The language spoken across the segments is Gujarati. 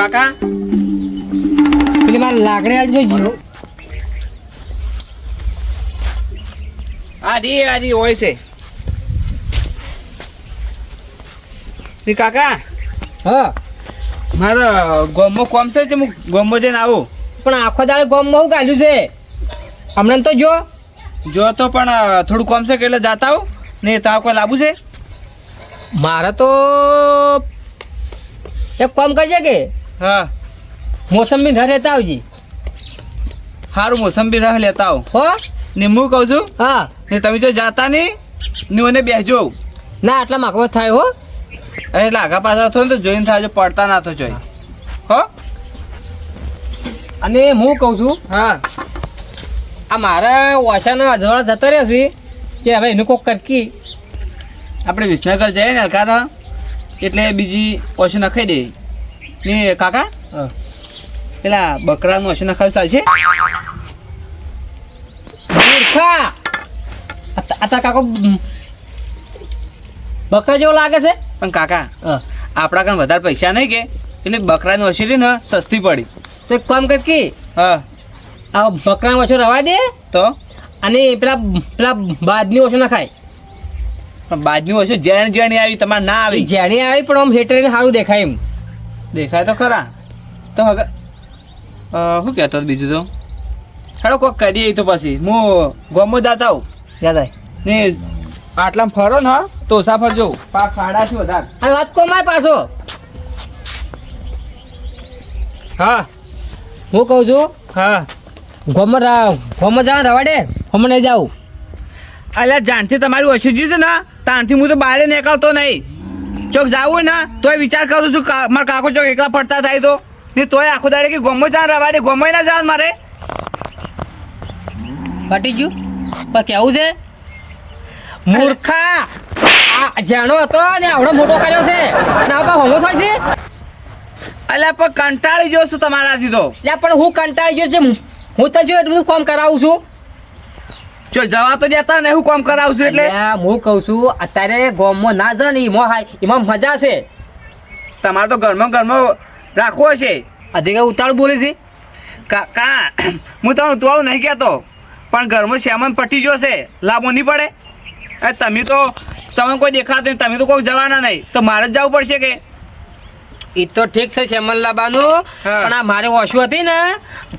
કાકા પેલી મારે લાકડી આવી છે. આજી હોય છે ની કાકા. હા મારા ગોમમાં કોમ છે હું ગોમમાં જઈને આવું. પણ આખો દાડે ગોમમાં હું ગાલ્યું છે હમણાં તો જો તો પણ થોડું કોમ છે કે એટલે જાતા આવું ને તાવ કોઈ લાવવું છે. મારે તો એક કામ કરજે કે હા મોસંબી ઘરે લેતા આવજી. સારું મોસંબી રહ લેતા આવો હો ને હું કહું છું હા ને તમે જો જાતા નહીં ને મને બેસજો. ના આટલા માગવો થાય હો. અરે એટલે આગા પાછા થયો ને તો જોઈને થાય પડતા ના તો જોઈ હો. અને હું કહું છું હા આ મારા ઓછાનો અજવાળા જતો રહેશે કે હવે એનું કોક કરકી. આપણે વિસનગર જઈએ ને કારણ એટલે બીજી ઓછું નખાઈ દે ને કાકા. પેલા બકરાનું ઓછું નખાવી ચાલશે. મૂર્ખા આ કાકો બકરા જેવો લાગે છે. પણ કાકા આપણા કામ વધારે પૈસા નહીં કે એટલે બકરાની ઓછી ને સસ્તી પડી. તો એક કામ કરકી હા આ બકરાનો ઓછો રવા દે તો અને પેલા પેલા બાદની ઓછો ના ખાય. પણ બાજની ઓછી જેણી આવી તમારે ના આવી. જેણી આવી પણ આમ હેઠળ સારું દેખાય એમ દેખાય તો ખરા. તો હવે શું કહેતો હતો બીજું તો ચાલો કોઈક કરીએ તો પછી હું ગોમો જાતા આવું યાદ આવે. ને આટલામાં ફરો ને તો સાફર જવું પાક ફાડા છે વધારે. અને વાત કોમાય પાછો હા હું કહું છું હા ગોમાં જવા રવા દે હમ નહીં જાઉં. અલ્યા જાણથી તમારી ઓછી છે ને તાણથી હું તો બહાર નીકળતો નહીં. ચોક જાવું હોય ને તોય વિચાર કરું છું મારા કાકો ચોક એકલા પડતા થાય તો ને તોય આખો દાડે કે ગોમો જ રવા દે ગોમો ના જવા મારે. પટી ગયું પણ કેવું છે મૂર્ખા આ જાણો હતો ને આવડો મોટો કર્યો છે અને આ હમો થાય છે. અલ્યા પણ કંટાળી ગયો છું તમારાથી તો. યા પણ હું કંટાળી ગયો છે હું તો જો એટલું બધું કામ કરાવું છું. જો જવા તો દેતા ને હું કામ કરાવું છું એટલે હું કહું છું અત્યારે ગામમાં ના જ ને એમાં મજા છે. તમારે તો ઘરમાં રાખવો હશે. અધિક ઉતાળ બોલે છે કાકા હું તમને ઉતવાળું નહીં કહેતો પણ ઘરમાં શ્યામન પટી જશે લાભો નહીં પડે. અરે તમે કોઈ દેખાતો નહીં તમે તો કોઈ જવાના નહીં તો મારે જ જવું પડશે કે. એ તો ઠીક છે શ્યામન લાબાનું હા. પણ આ મારે ઓછું હતી ને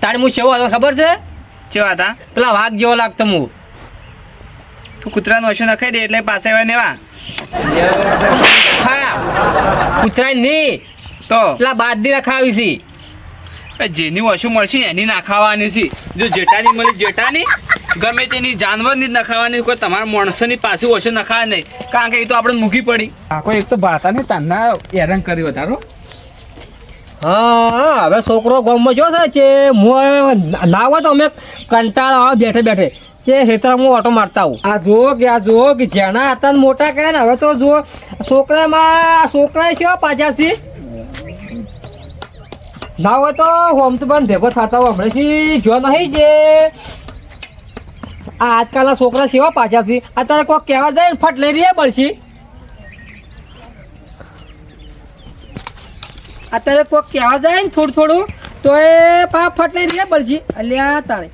તારે હું કેવો હતો ખબર છે કેવા હતા પેલા વાઘ જેવો લાગતો હું. તું કૂતરાનું ઓછું નખાઈ દે એટલે પાસે આવે નેવા હા કૂતરાય નહીં તો પેલા બાદની રખાવી છે. જેની ઓછું મળશે એની નાખાવાની છે. જો જેટાની મળી જેટાની ગમે તેની જાનવરની જ નખાવાની કોઈ તમારા માણસોની પાસે ઓછું નખાવા નહીં કારણ કે એ તો આપણે મૂકી પડી. કોઈ એક તો ભાતા ને તાના હેરાન કરી વધારો. હા હવે છોકરો ગામમાં જો છે હું ના હોય તો અમે કંટાળો આવે બેઠે બેઠે કે હેતર હું ઓટો મારતા આવું. આ જુઓ કે જેના હતા મોટા કર્યા ને હવે તો જુઓ છોકરા છે પાછા છે ના હોય તો હોમ તો પણ ભેગો થતા હોય હમણાંથી જો નહીં જે આ આજકાલના છોકરા સેવા પાછા છે અત્યારે કોઈ કહેવા જાય ને ફટ લઈ રહ્યા પડશે. અત્યારે કોઈ કહેવા જાય ને થોડું તો એ ફટ લઈ રહ્યા પડશે. અલ્યા તાણે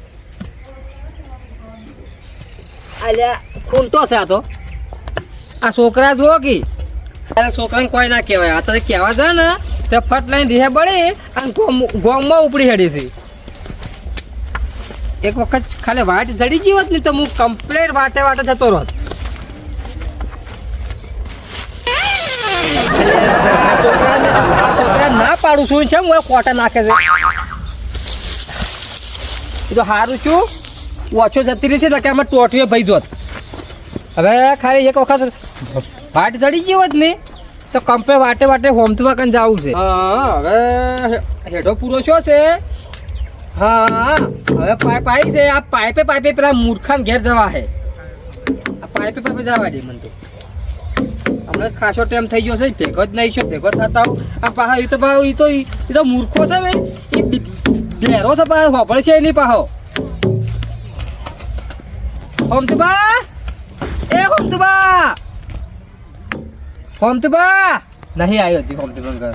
અલ્યા ખૂંટો છે આ તો આ છોકરા જુઓ કે છોકરાને કોઈ ના કહેવાય અત્યારે કહેવા જાય ને તો ફટ લઈને રીહે બળી અને ગોમમાં ઉપડી હેડી છે. એક વખત ખાલી વાટ જડી ગઈ હોત ને તો હું કમ્પ્લેટ વાટે જતો રહોત. આ છોકરા ના પાડું છું છે હું કોટા નાખે છે એ તો સારું છું ઓછો જતી રહી છે ને કે અમે ટોટીએ ભાઈ જોત. હવે ખાલી એક વખત વાટ જડી ગઈ હોત ને તો કમ્પ્લેટ વાટે હોમથમાં કન જવું છે. હા હવે હેઠો પૂરો છો છે. હા હવે પાઇપ આવી છે આ પાઇપે પેલા મૂર્ખાને ઘેર જવા છે. આ પાઇપે જવા દે મને તો હમણાં ખાસો ટાઈમ થઈ ગયો છે ભેગો જ નહીં છો ભેગો થતા આવું. આ પાહા એ તો મૂર્ખો છે ને એ ઘેરો છે પાછો હોબળ છે એની પાહો. હોમતુબા નહીં આવ્યો હતી હોમતુબા ઘર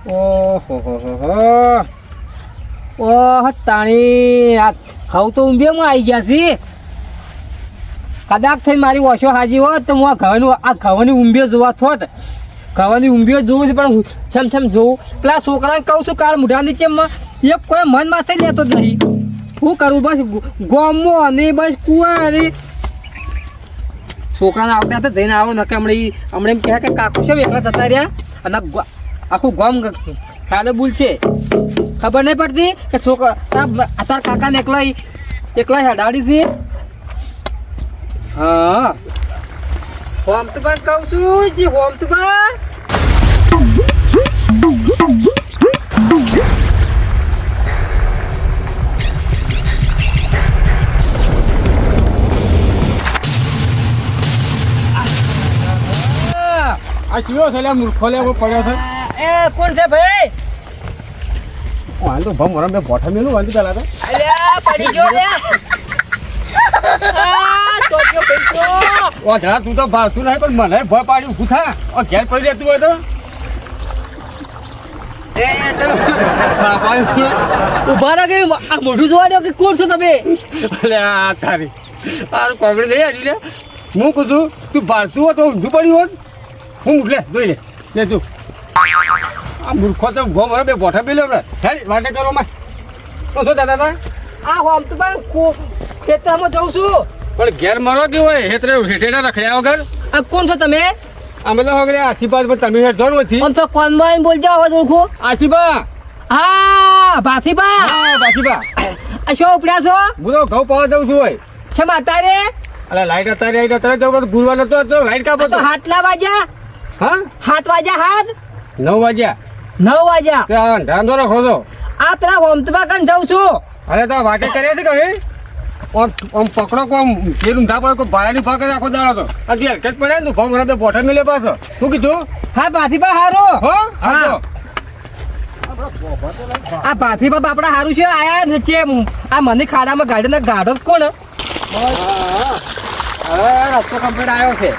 ઓહો ઓહ તાણી આ હવે તો ઊંઘેમાં આવી ગયા છે. કદાચ થઈને મારી ઓછો હાજી હોત તો હું આ ઘવાની ઊંઘ્યો જોવા થોત. ઘવાની ઊંઘ્યો જોવું છે પણ છમ જોવું. પેલા છોકરાને કહું છું કાળ મુઢા નીચે એક કોઈ મન માથે લેતો જ નહીં. શું કરું બસ ગોમો અને બસ કુવા અને છોકરાને આવતા હતા જઈને આવો નકે હમણાં એમ કહે કે કાકુ છે એકલા જતા રહ્યા અને આખું ગોમ ખાલે બુલ છે. ખબર નહીં પડતી કે છોકરા તાર કાકાને એકલા હેડાડી છે. હા હોમ તો પણ કહું છું જી હોમ તો પણ આ ચિયો છે લે મૂર્ખો લે પડ્યો છે. એ કોણ છે ભાઈ? હાલ તો ભમ વરમ બે બોઠા મેલું વાંધી પેલા તો અલ્યા પડી ગયો લે. આ તો ગયો પૈસો. ઓ ધરા તું તો ભાળતું નહીં પણ મને ભય પાડ્યું ઊભું થા. ઓ ઘેર પડી રહેતું હોય તો ઉભા રહો કે આ મોઢું જોવા દો કે કોણ છો તમે? એટલે આ તારી આ કોમેડી નહીં હારી લે. હું કહું છું તું ભાળતું હોય તો ઊંધું પડ્યું હોત. હું લે જોઈ લે તું આ મૂર્ખો તો ભમ વરમ બે બોઠા મેલ્યો હમણાં સારી વાટે કરો માં તો શું દાદા આ હોમ તો પણ ખેતરમાં જઉં છું. પણ ઘેર મરો કે હોય હેતરે હેઠેડા રખડ્યા વગર આ કોણ છો તમે? અમે તો હવે આશીર્વાદ પર તમે હેઠ ધોર નથી આમ તો કોનમાં બોલજો અવાજ ઓળખું. આશીબા હા ભાથીબા. હા બાશીબા આ શું ઉપડ્યા છો? હું તો ઘઉં પાવા જઉં છું હોય. છે માતારે અલા લાઈટ અત્યારે જવું ગુરવા નતો તો લાઈટ કાપો તો હાથલા વાગ્યા. હા 7 વાગ્યા હાથ 9 વાગ્યા 9 વાગ્યા. ત્યાં ધંધો રાખો છો. આ પેલા હોમતબા કન જાઉં છું. અરે તો વાટે કરે છે કે આમ પકડો કોમ જેલું ધા પડે કોઈ ભાડાની ભાગ આખો દાડો તો આ જે હરકત પડે ને ફોર્મ ભરા બોઠા મેલે પાછો શું કીધું હા ભાથીબા હારો. હો હા આ ભાથીબા બાપડા હારું છે. આયા નીચે આ મને ખાડામાં ગાડીને ગાઢો જ કોણ? હવે રસ્તો કમ્પ્લીટ આવ્યો છે.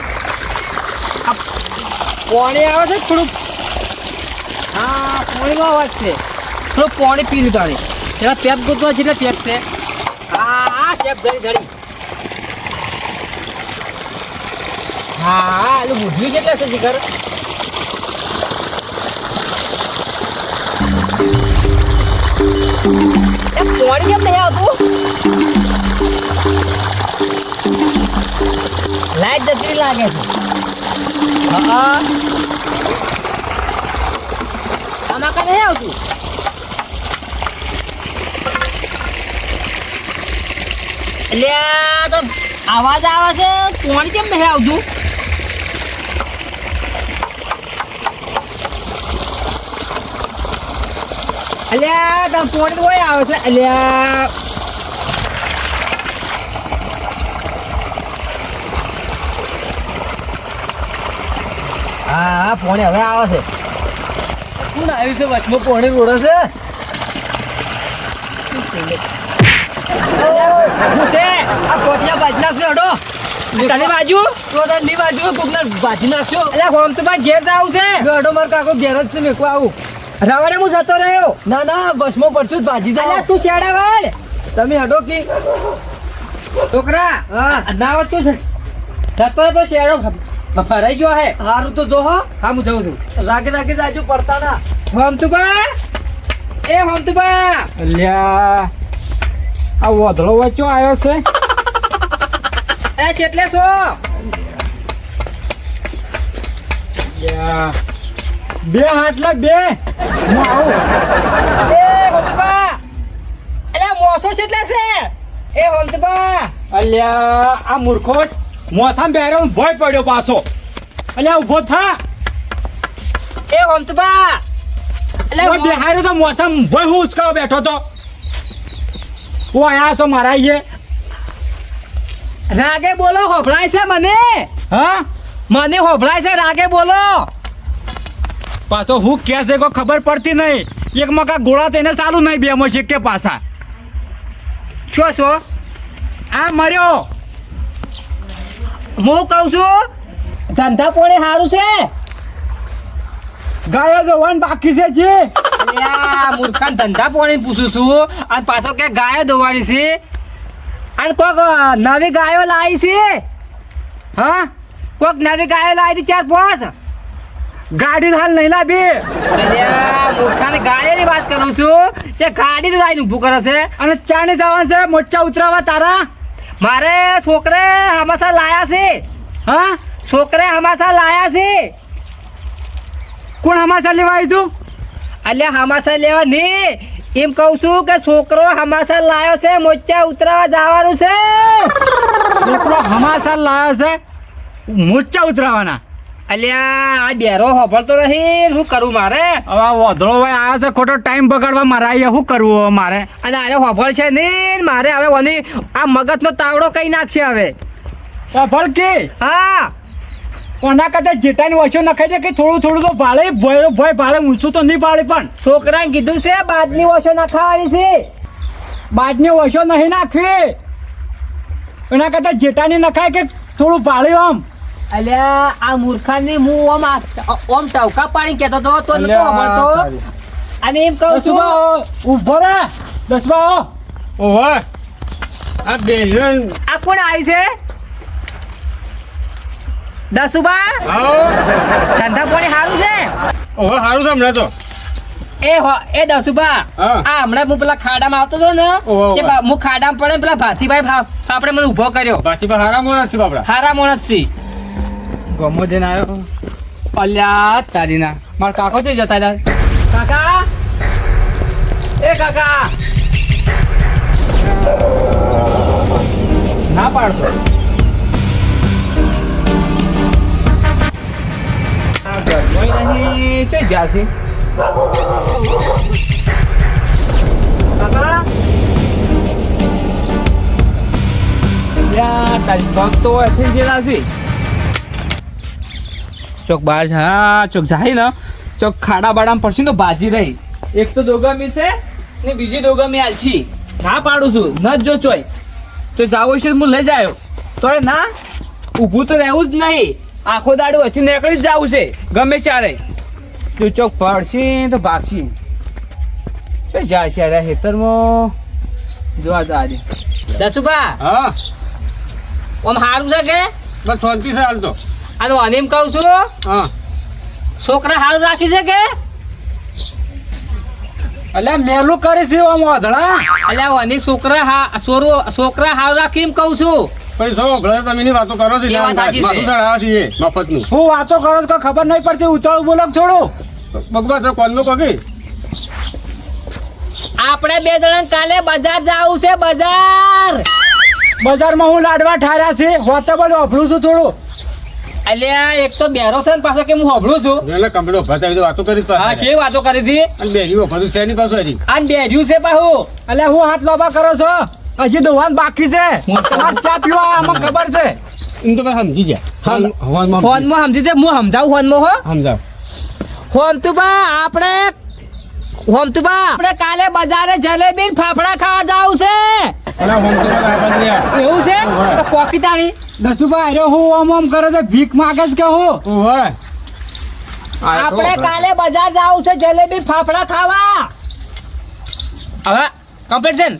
પાણી આવે છે થોડુંક. હા પાણીનો અવાજ છે. થોડું પાણી પી લીધું તારે પેલા પેપ ગોતવા છે એટલે પેપ છે. હા પેપ ધડી હા એટલે બુદ્ધિ કેટલા છે શિખર? પાણી કેમ નહીં આવતું? લાઈટ જતી લાગે છે. હા આમાં કાંઈ નહીં આવતું. એટલે તો અવાજ આવે છે પાણી કેમ નહીં આવતું? અલ્યા તો પાણી કોઈ આવે છે. અલ્યા હા પાણી હવે આવે છે. કોણ આવ્યું છે વચમાં પાણી રોડે છે શું છે આ કોટિયા બાજી નાખશો હડો તારી બાજુ તો તારની બાજુ કોકને ભાજી નાખશો. એટલે હોમ તો ભાઈ ઘેર આવું છે. ગડો માર કાકો ઘેર જ છે મેકવા આવું. રવાડે હું જતો રહ્યો. ના ના બસમાં પડશું ભાજી અલ્યા જાવ તું શેડા વાળ તમે હડો કી છોકરા હા ના તું જતો રહ્યો પણ શેડો ભરાઈ ગયો હે. હારું તો જો હો હા હું જઉં છું. રાગે રાગે જાજો પડતા ના. હોમ તું બા એ હોમ તું બા અલ્યા આ વધળો વચ્ચો આવ્યો છે. એ છેટલે છો? અલ્યા, બે હાટલા બે હું આવું. એ હોમ તું બા એટલે મોસો છેટલે છે? એ હોમ તું બા અલ્યા આ મૂર્ખો મોસામ બેરો ભય પડ્યો પાછો. અલ્યા ઊભો થા. એ હોમ તું બા એટલે બેહાર્યો તો મોસામ ભય હું ઉચકાવા બેઠો તો. હું આયા છો મારા અહીંયા. રાગે બોલો હોભળાય છે મને. હા મને હોભળાય છે રાગે બોલો. પાછો હું કેસ દેખો ખબર પડતી નહીં. એક મકા ગોળા તેને ચાલુ નહીં બે માં શીખે પાછા. શું છો? આ મર્યો. હું કહું છું ધંધા પોણે સારું છે. ગાયો દોવાનું બાકી છે જે અલ્યા મૂર્ખાન ધંધા પાણી પૂછું છું અને પાછો કે ગાયો દોવાની છે અને કોક નવી ગાયો લાવી છે હા કોક નવી ગાયો લાવી હતી 4-5 ગાડી હાલ નહીં લાવી અલ્યા મૂર્ખાની ગાયોની વાત કરું છું તે ગાડી તો લાવીને ઊભું કરે છે અને ચાને જવાનું છે મોચા ઉતરાવા તારા મારે છોકરે હમાસા લાયા છે હા છોકરે હમાસા લાયા છે કોણ હમાસા લેવા આવ્યું તું અલ્યા હમાસા લેવા નહીં એમ કહું છું કે છોકરો હમાસા લાયો છે મોચા ઉતરાવા જવાનું છે છોકરો હમાસા લાવ્યો છે મોચા ઉતરાવાના અલ્યા આ બેરો હોભળતો નહીં શું કરું મારે હવે આ વાંધળો ભાઈ આવ્યો છે ખોટો ટાઈમ બગાડવા મારા અહીંયા શું કરવું હવે મારે અને આને હોભળ છે નહીં મારે હવે ઓની આ મગજનો તાવડો કઈ નાખશે હવે વાપર કે હા કોના કરતા જેટાની વચ્ચે નખાઈ દે કે થોડું થોડું તો ભાડે ભય ભાડે ઊંચું તો નહીં ભાડે પણ છોકરાને કીધું છે બાદની ઓછો ના ખાવાની છે બાજની વચ્ચે નહીં નાખવી એના કરતા જેટાની નખાય કે થોડું ભાડે આમ અલ્યા આ મૂર્ખાની હું ઓમ ટવકા પાણી કહેતો હતો તો નતો હોભળતો અને એમ કહું છું દસબા ઉભો રે દસબા ઓહો આ બેન આ કોણ આવી છે દસુબા આવો ધંધા પાણી સારું છે ઓહો સારું છે હમણાં તો એ દસુબા હા. આ હમણાં હું પેલા ખાડામાં આવતો હતો ને ઓહો, કે હું ખાડામાં પડે ને પેલા ભાતીભાઈ આપણે મને ઊભો કર્યો બાકી પણ હારા મોણા છે બાપડા હારા માણસ છે ગમો જઈને આવ્યો અલ્યા તારીના મારા કાકો છે જતા રહ્યા કાકા એ કાકા ના પાડતો આ ઘરમાંય નહીં છે જાસી કાકા યા તારી પગ તો એથી જેલા છે ચોક બહાર છે હા ચોક જાય ને ચોક ખાડા બાડામાં પડશે ને તો બાજી રહી એક તો દોગમી છે ને બીજી દોગમી આલછી ના પાડું છું ન જ જો ચોય તો જાવો છે હું લઈ જાયો તો ના ઊભું તો રહેવું જ નહીં આખો દાડો હથી નીકળી જ જવું છે ગમે ચારે તો ચોક પડશે તો ભાગશે તો જાય છે અરે હેતરમાં જોવા જા આજે દસુબા હા ઓમ સારું છે કે બસ શાંતિ છે હાલ તો અને હું એમ કહું છું હા છોકરા સારું રાખી છે કે અલ્યા મેલું કરે છે આમ વાંધળા અલ્યા ઓની છોકરા હાવ રાખી એમ કહું છું પછી જો ભલે તમે એની વાતો કરો છો એ વાત સાચી છે. માથું ચડાવવા છીએ મફતનું હું વાતો કરો તો ખબર નહીં પડતી ઉતાળું બોલો થોડું બગબા તો કોલનું કોકી આપણે બે જણા કાલે બજાર જાવું છે બજાર બજારમાં હું લાડવા ઠાર્યા છે હોતા બોલો અફરું છું થોડું અલ્યા એક તો બેરો છે ને પાછો કે હું હોભળું છું એટલે કમ્પ્લીટ ભતા તો વાતો કરી હા છે વાતો કરી હતી અને બેરી ભતું છે એની પાછું હરી અને બેર્યું છે પાહુ અલ્યા હું હાથ લોબા કરો છો હજી દોવાન બાકી છે તમારે ચા પીવા આમાં ખબર છે એમ તો બસ સમજી ગયા હવામાં ફોનમાં સમજી છે હું સમજાવું ફોનમાં હો સમજાવ હોમતુબા આપણે કાલે બજારે જલેબી ને ફાફડા ખાવા જાવું છે અને હોમ તો બધા આપણે રહ્યા. એવું છે તો કોકી તારી દસુભાઈ અરે હું આમ આમ કરે છે ભીખ માગે છે કે હું ઓહો આપણે કાલે બજાર જાવું છે જલેબી ફાફડા ખાવા હવે કમ્પ્લીટ છે ને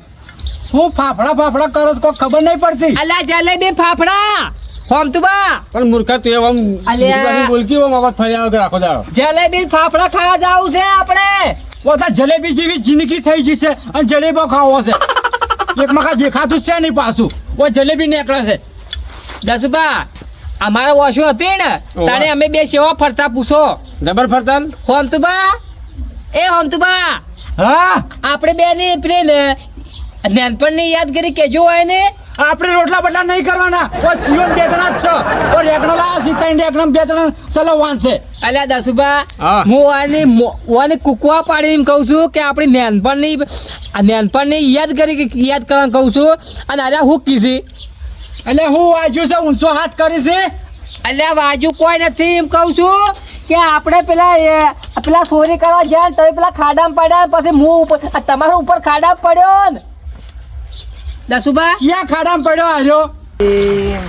હું ફાફડા કરો છો કોઈ ખબર નહીં પડતી અલ્યા જલેબી ફાફડા હોમતુબા પણ મૂર્ખા તું એમ અલ્યા. બોલકી આમ અવાજ ફર્યા વગર આખો દાડો જલેબી ફાફડા ખાવા જાવું છે આપણે પોતા જલેબી જેવી જિંદગી થઈ જશે અને જલેબો ખાવો છે એક મકા દેખાતું જ છે નહીં પાછું ઓ જલેબી નીકળે છે દસુબા અમારા વોશો હતી ને તારે અમે બે સેવા ફરતા પૂછો જબર ફરતાલ હોમતુબા હા આપણે બે ની પેલી ને નાનપણની યાદગીરી કેજો હોય ને આપણે રોટલા બટલા નહીં કરવાના ઓ સિયોન બે જણા જ છે ઓ રેગણો લાયા છે ત્રણ રેગણો બે જણા ચલાવવાન છે અલ્યા દસુબા હા. હું વાની કુકવા પાડી એમ કહું છું કે આપણી નાનપણની યાદ કરવાનું કહું છું અને અલ્યા હું કીધી એટલે હું વાજુ છે ઊંચો હાથ કરી છે અલ્યા બાજુ કોઈ નથી એમ કહું છું કે આપણે પેલા ચોરી કરવા જાય તમે પેલા ખાડામાં પડ્યા પછી હું ઉપર તમારા ઉપર ખાડામાં પડ્યો ને દસુબા ક્યાં ખાડામાં પડ્યો હાર્યો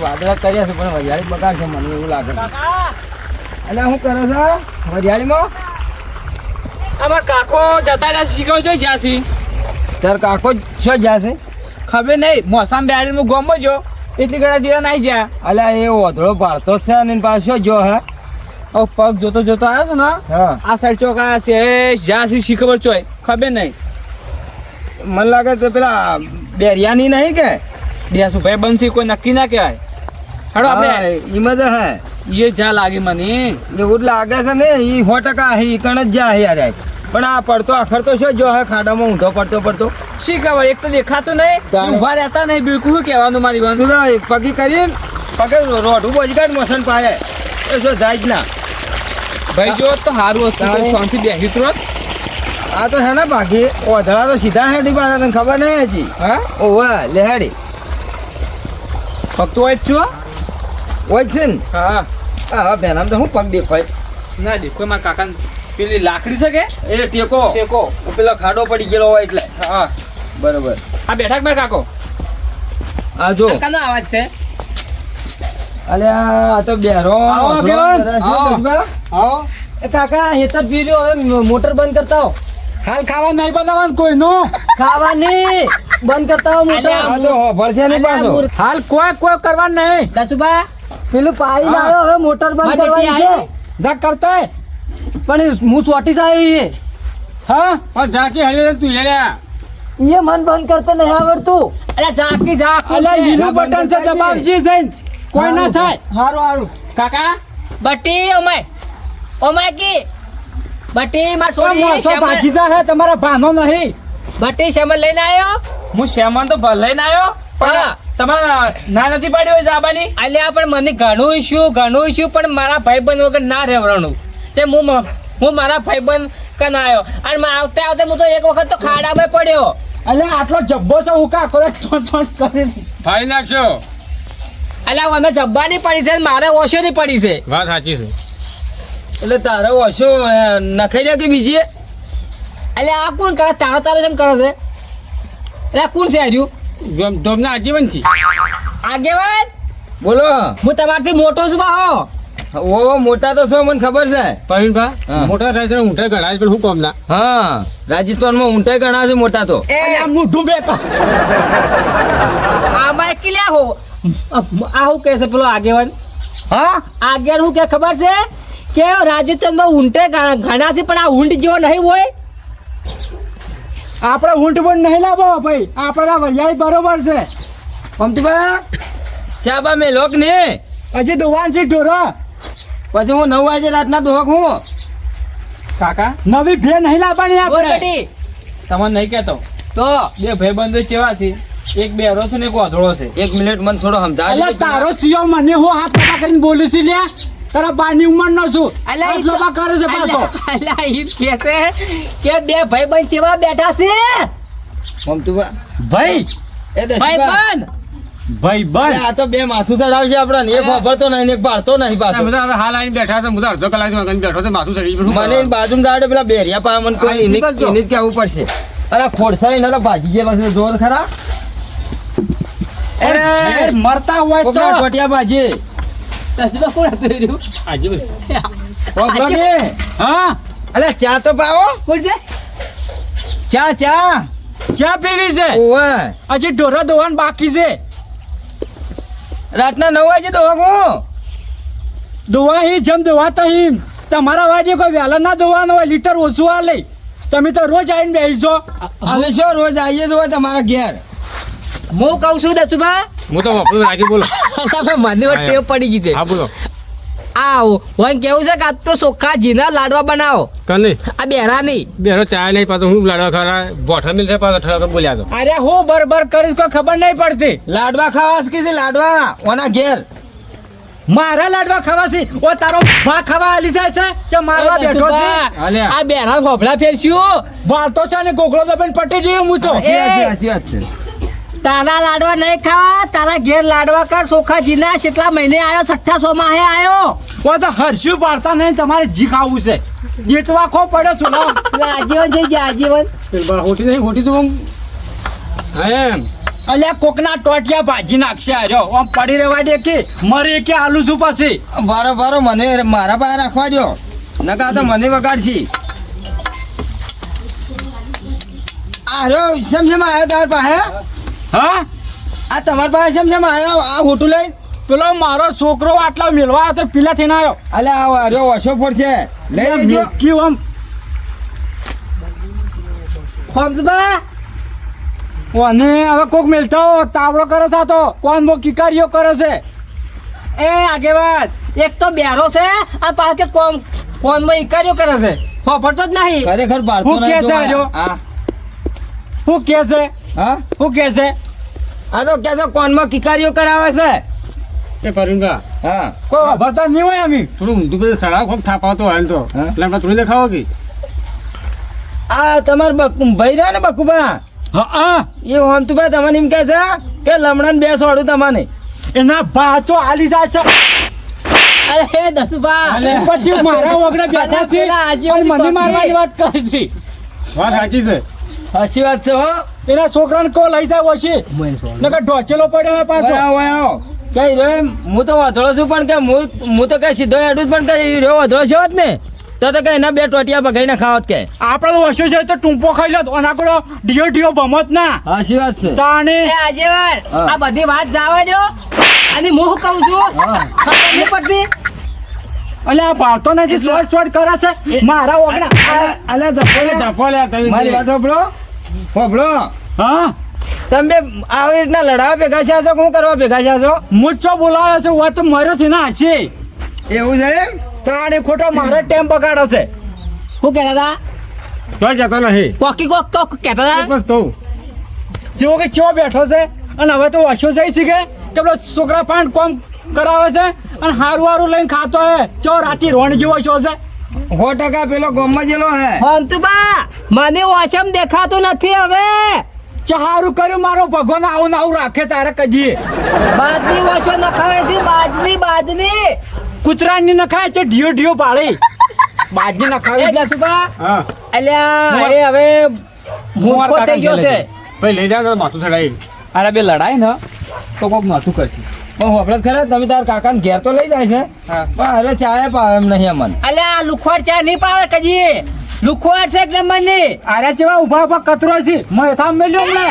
વાદળા કર્યા છે પણ વરિયાળી બગાડ છે મને એવું લાગે કાકા એટલે શું કરે છે વરિયાળીમાં અમાર કાકો જતા રહ્યા શીખવ છો જ્યાંથી તાર કાકો શું જશે ખબર નહીં મોસમ બેહાડી હું ગમો જો એટલી ઘણા જીરા નાઈ ગયા અલ્યા એ ઓધળો પાડતો છે ને એની પાછો જો હે હવે પગ જોતો જોતો આવ્યો છે ને હા આ સાઈડ ચોક આવ્યા છે જ્યાંથી શીખબર ચોય ખબર નહીં મને લાગે તો પેલા બેરિયાની નહીં કે દેસુ ભાઈ બંધ કોઈ નક્કી ના કહેવાય હેડો આપણે એમાં તો હે એ જ્યાં લાગી મને એવું જ લાગે છે ને એ 100% હે કણ જ જા હે યાર પણ આ પડતો આખર તો શું જો હે ખાડામાં ઊંધો પડતો શી ખબર એક તો દેખાતું નહીં તાણે. ઉભા રહેતા નહીં બિલકુલ શું કહેવાનું મારી વાત તું તો પગી કરીને પગે રોઢું બોજી કાઢ મોસન પાયે એ શું જાય જ ના ભાઈ જો તો સારું હતું તાણે. શાંતિ બેસી તુરંત આ તો હે ને બાકી ઓધળા તો સીધા હેડી પાછા તને ખબર નહીં હજી હા ઓવે લેહેડી ફક્ત હોય જ છું ઓય જ છે ને હા હા બેનામ તો હું પગ દેખાય ના દેખો મારા કાકા પેલી લાકડી છે કે એ ટેકો ટેકો પેલો ખાડો પડી ગયેલો હોય એટલે હા બરોબર આ બેઠા મારા કાકો આ જો કાકાનો અવાજ છે અલ્યા આ તો બેરો આવો કેવન? આવો. આવો એ કાકા હેતર પી લ્યો હવે મોટર બંધ કરતા હો હાલ ખાવા નહીં બનાવવાનું કોઈનું ખાવાની બંધ કરતા હો મોટર આ તો હોભળશે નહીં પાછો હાલ કોઈ કરવાનું નહીં દસુબા પેલું પાઈ લાવ્યો હવે મોટર બંધ કરવાની છે જા કરતા હે. પણ હું ચોટી જાય હા પણ ઝાંકી હળી તું હેલ્યા એ મન બંધ કરતા નહીં આવડતું અરે ઝાકી ઝાક અલ્યા લીલું બટન છે દબાવજી જઈને કોઈ ના થાય હારું હારું કાકા બટી ઓમાય ઓમાય કી બટી માં તો મોસો ભાજી જા હે તમારા ભાનો નહીં બટી શેમલ લઈને આવ્યો હું શ્યામન તો ભલે લઈને આવ્યો પણ હા. તમારે ના નથી પાડી હોય જાબાની અલ્યા પણ મને ઘણું ઈશ્યુ પણ મારા ભાઈબંધ વગર ના રહેવાનું તે હું મારા ભાઈબંધ કન આવ્યો અને આવતે આવતે હું તો એક વખત તો ખાડામાં પડ્યો અલ્યા આટલો જબ્બો છે ઉકા કરે ટોટ કરે છે ફાડી નાખશો અલ્યા અમે જબ્બાની પડી છે અને મારે ઓશોની પડી છે વાત સાચી છે એટલે તારે ઓછો નખાઈ દે કે બીજી અલ્યા આ કોણ કરે તારો જેમ કરે છે અલ્યા કોણ છે હજુ ડોમના આજીવન છે આગેવાન બોલો હું તમારથી મોટો છું બાહો ઓ મોટા તો છો મને ખબર છે હા. પ્રવીણભાઈ મોટા થાય છે ઊંઠાઈ ગણાય છે પણ હું કોમના હા રાજસ્થાનમાં ઊંટાઈ ગણા છે મોટા તો એ અલ્યા મોઢું બેકા આમાં કિલ્યા હો આ હું કહે છે પેલો આગેવાન હા આગળ હું કે ખબર છે કે રાજસ્થાનમાં ઊંટે ઘણા છે પણ આ ઊંટ જેવો નહીં હોય આપણે ઊંટ પણ નહીં લાવો ભાઈ આપણા વરિયાળી બરોબર છે મમતીબા ચા બા મેં લોક ને હજી દુવાન છે ઢોરો પછી હું 9 વાગે રાતના દોહક હું કાકા નવી ભે નહીં લાવવાની બોલ આપણે બેટી તમને નહીં કહેતો તો બે ભાઈબંધો કેવા છે એક બેરો છે ને એક વાધળો છે 1 મિનિટ મને થોડો સમજાવ અલ્યા તારો સિયો મને હું હાથ પકડા કરીને બોલું છું લ્યા તારા બાની ઉંમર નો છું અલ્યા ઈ આટલો તો- કરે છે પાછો અલ્યા ઈ કહે છે કે બે ભાઈબંધ જેવા બેઠા છે મમતીબા ભાઈ એ દસબા ભાઈબંધ ભાઈ અરે આ તો બે માથું ચડાવશે આપણને એક વાપરતો નહીં ને એક પાડતો નહીં પાછો બધા હવે હાલ આવીને બેઠા છે હું તો અડધો કલાક બેઠો તો માથું ચડી ગયું મને બાજુ દાડે પેલા બેરિયા પા મને કોઈ એની જ કહેવું પડશે અરે ખોડસાઈ ના ભાજી ગયેલા છે જોર ખરા ઘેર મરતા હોય તો કોકના ટોટિયા ભાજી તસબા કોણ હતું રહ્યું કોકનો ને હા અલે ચા તો પાવો કોણ છે ચા ચા પીવી છે ઓવે હજી ઢોરો દોવાન બાકી છે રાતના 9 વાગે દોહક હું દોવા હી જમ દોવાતા હી તમારા વાજે કોઈ વહેલા ના દોવાનો હોય લીટર ઓછું આ લઈ તમે તો રોજ આવીને બેસીશો હવે શું રોજ આવીએ તો તમારા ઘેર હું કહું છું દસુબા હું તો વાપરું રાખી બોલો મને હવે ટેવ પડી ગઈ છે હા બોલો આ હોય કેવું છે કે આજ તો ચોખ્ખા જીના લાડવા બનાવો કને આ બેરા નહીં બેરો ચા નહીં પાછો હું લાડવા ખરા બોઠા મિલ છે પાછો ઠરાવ બોલ્યા તો અરે હું બરબર કરીશ કોઈ ખબર નહીં પડતી લાડવા ખાવા કે છે લાડવા ઓના ઘેર મારા લાડવા ખાવાથી ઓ તારો ભા ખાવા આલી જાય છે કે મારવા બેઠો છે દસુબા, આ બેરા ફોફડા ફેરશું વાળતો છે ને ગોગળો દબાઈને પટી જઈએ હું તો સાચી વાત છે તારા લાડવા નહીં ખા તારા ઘેર લાડવા કર ચોખ્ખા જીના કેટલા મહિને આવ્યો 600 માં આવ્યો ઓ તો હરશું પાડતા નહીં તમારે જી ખાવું છે ગીતવા ખો પડ્યો છું આજીવન થઈ ગયા આજીવન હોટી નહીં હોટી તો હા એમ અલ્યા કોકના ટોટિયા ભાજી નાખશે આર્યો આમ પડી રહેવા દે કે મરી કે આલુ છું પછી બારો મને મારા પાસે રાખવા દો નકા તો મને વગાડશી આરો સમસમ આવ્યો તાર પાસે હા આ તમાર પાસે સમસમ આવ્યો આ હોટું લઈને પેલો મારો છોકરો આટલા મેળવા આવ્યો તો પેલા થઈને આવ્યો અલે આ આરો ઓછો પડશે લઈ લેજો મેક્યું આમ ખોમસબા અને હવે કોક મેલતો તાવડો કરે છે આ તો કોણ મો કિકારીઓ કરે છે એ આગેવાન એક તો બેરો છે આ પાછ કે કોનમાં ઇકાર્યો કરે છે ફોફરતો જ નહીં ખરેખર ભારતો હું કે છે આજો? હા શું કે છે હા શું કે છે આ તો કે છે કોનમાં કિકારીઓ કરાવે છે એ કરુંગા હા કોઈ વાપરતા નહીં હોય અમે થોડું ઊંધું બધું સડાવ ખોક થાપાવતો હોય ને તો હા? એટલે આપણે થોડી દેખાવો કે આ તમાર ભાઈ રહ્યા ને બકુબા હા એ હોમ તું ભાઈ તમને એમ કહે છે કે લમણાને બે સોડું તમને એના ભાચો આલી જાય છે અરે હે દસુભા પછી મારા વગડે બેઠા છે પેલા આજે અને બધી મને મારવાની વાત કરે છે વાત સાચી છે સાચી વાત છે હો એના છોકરાને કો લઈ જાય ઓછી નકર ઢોચેલો પડ્યો હોય પાછો કે હું તો વધળો છું પણ કે હું તો કઈ સીધો એડું જ પણ કે રહ્યો વધળો છો જ ને તો કે એના બે ટોટિયા બગાઈને ખાવત કે આપણે વસ્તુ છે તો ટૂંપો ખાઈ લો અને આપણો ઢીયો ભમત ના સાચી વાત છે તાણે એ આગેવાન હા. આ બધી વાત જવા દો અને હું શું કહું છું ખબર નહીં પડતી એટલે આ ભારતો નથી શોર્ટ કરે છે મારા વગડા અલે ધપોલે ધપો લે તમે મારી વાત હોભળો હા તમે આવી રીતના લડાવા ભેગા છે તો શું કરવા ભેગા છો મુચ્ચો બોલાવે છે વાત તો મર્યો છે ના છે એવું છે એમ તાણે ખોટો મારે ટેમ બગાડે છે શું કહેતા હતા કોઈ જતો નહીં કોકી કોક કહેતા હતા બસ કહું જેવો કે ચો બેઠો છે અને હવે તો વાંચો જઈ શીખે કે પેલો છોકરા પણ કોમ કરાવે છે અને હારું હારું લઈને ખાતો હે ચો રાતી રોણ જેવો છો છે 100% પેલો ગોમમાં જેલો હે ખોમસબા મને ઓછમ દેખાતું નથી હવે ચારું કર્યું મારો ભગવાન આવું ને આવું રાખે તારે કદી બાજની ઓછો નખાવે છે બાજની કૂતરાની નખાય છે ઢીયો પાડી બાજની નખાવી એ દસુભા હા અલ્યા એ હવે મૂર્ખો થઈ ગયો છે ભાઈ લઈ જાવ તો માથું ચડાવી અરે બે લડાય ને તો કોક માથું કરશે પણ હોભળે ખરા તમે તાર કાકાને ઘેર તો લઈ જાય છે હા. પણ હવે ચાય પાવે એમ નહીં અમન અલ્યા લુખવાડ ચા નહીં પાવે કજી લુખવાડ છે એક નંબર ની આરે જેવા ઉભા ઉભા કતરો છે મેં થામ મેલ્યો ને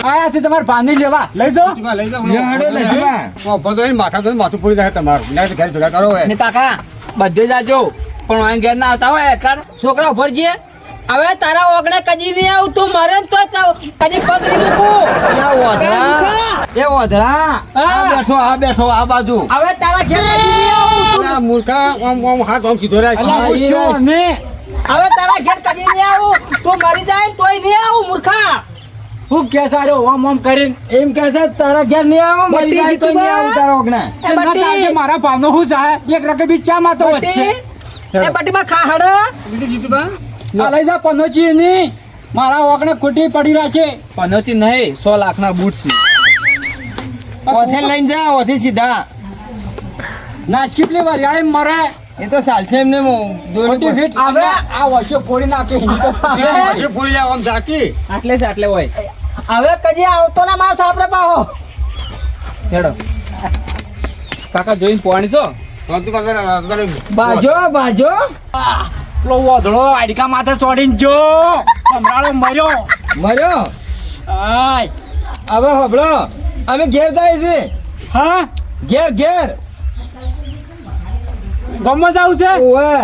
આયા છે તમારે પાણી લેવા લઈ જાઓ લઈ જાવ લ્યો હેડો લઈશું તો માથા તો માથું પૂરી જાય તમારું ના તો ઘેર ભેગા કરો હોય ને કાકા બધે જાજો પણ અહીં ઘેર ના આવતા હોય કર છોકરા ઉભર છે હવે તારા ઓગણે કજી નહીં આવું તું મરે ને તો કજી પગ નહીં મૂકું એ ઓધળા હા. આ બેઠો આ બાજુ હવે તારા ઘેર કજી નહીં આવું તું આ મૂર્ખા આમ હાથ આમ સીધો રાખ અલ્યા પૂછ્યો ને હવે તારા ઘેર કજી નહીં આવું તું મરી જાય ને તોય નહીં આવું મૂર્ખા હું કે સારો ઓમ કરીને એમ કહે છે તારા ઘેર નહીં આવું મરી જાય તો નહીં આવું તારા ઓગણા એ ના બટી. ચાલશે મારા ભાનો હું જાય એક રકે બી ચા માં તો વચ્ચે એ બટીમાં ખા હડ આ લઈ જા પનોચી ની મારા ઓગણે ખોટી પડી રહ્યા છે પનોતી નહીં 100 લાખના બૂટ છે ઓથે લઈને જા ઓથી સીધા નાચકી પેલી વરિયાળી મરે એ તો ચાલશે એમને ખોટી ફીટ હવે આ વર્ષો ફોડી નાખે હિંદ તો પૂરી જાય આમ ઝાકી આટલે છે આટલે હોય હવે કજી આવતો ના માસ આપણે પાહો હેડો કાકા જોઈને પોણી છો બાજો પેલો વધળો આડિકા માથે ચોડીને જો કમરાળો મર્યો મર્યો આય હવે હોભળો અમે ઘેર જાય છે હા ઘેર ગમત આવું છે ઓવે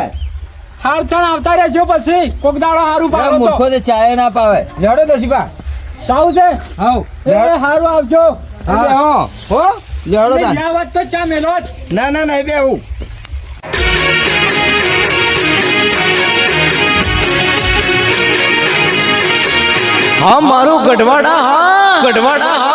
હાર થણ આવતા રહેજો પછી કોક દાડો હારું પાડો તો મૂર્ખો તો ચાય ના પાવે લેડો દોશીબા જાવું છે હાઉ એ હારું આવજો હા હો લેડો તાન. જ્યાં વાત તો ચા મેલો જ. ના નહીં બે હું હા મારું ગઢવાડા હા